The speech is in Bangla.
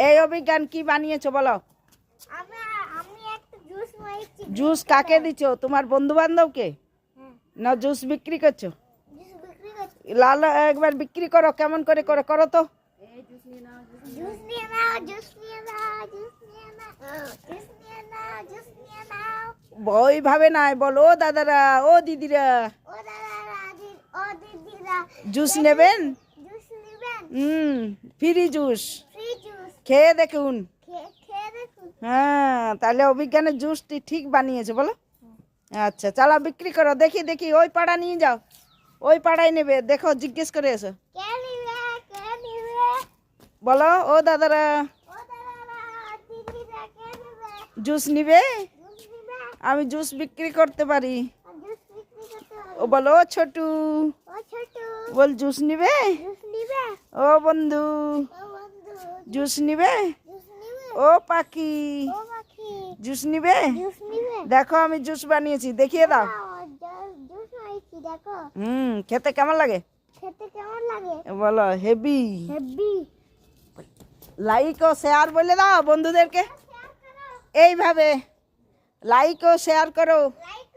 এই অভিজ্ঞান কি বানিয়েছো বলো? আমি একটা জুস বানিয়েছি। জুস কাকে দিচ্ছ? তোমার বন্ধু বান্ধবকে না জুস বিক্রি করছো? জুস বিক্রি করছি। লাল একবার বিক্রি করো, কেমন করে করে করো তো। জুস নিয়ে নাও, জুস নিয়ে নাও, জুস নিয়ে নাও, জুস নিয়ে নাও, জুস নিয়ে নাও। ওইভাবে নাই, বলো ও দাদারা, ও দিদিরা, ও দাদারা, ও দিদিরা, জুস নেবেন? জুস নেবেন? Free juice free juice. খেয়ে দেখুন। খেয়ে দেখুন। হ্যাঁ, তাহলে অভিজ্ঞানের জুসটি ঠিক বানিয়েছে বলো। আচ্ছা, চালা বিক্রি করো, দেখি দেখি ওই পাড়া নিয়ে যাও, ওই পাড়ায় নেবে, দেখো জিজ্ঞেস করে এসো। কে নিবে? কে নিবে? বলো ও দাদারা, ও দাদারা, দিদিরা, কে নিবে? জুস নিবে? জুস নিবে? আমি জুস বিক্রি করতে পারি। জুস বিক্রি করতে হবে। ও বলো ও ছোটু, ও ছোটু, বল জুস নিবে? জুস নিবে? ও বন্ধু, ও বন্ধু, জুস নিবে? জুস নিবে? ও পাখি, ও পাখি, জুস নিবে? জুস নিবে? দেখো আমি জুস বানিয়েছি, দেখিয়ে দাও। জুস বানিয়েছি, দেখো। খেতে কেমন লাগে? খেতে কেমন লাগে? বলো হেভি। হেভি। লাইক ও শেয়ার বলে দাও বন্ধুদেরকে, এইভাবে লাইক ও শেয়ার করো। লাইক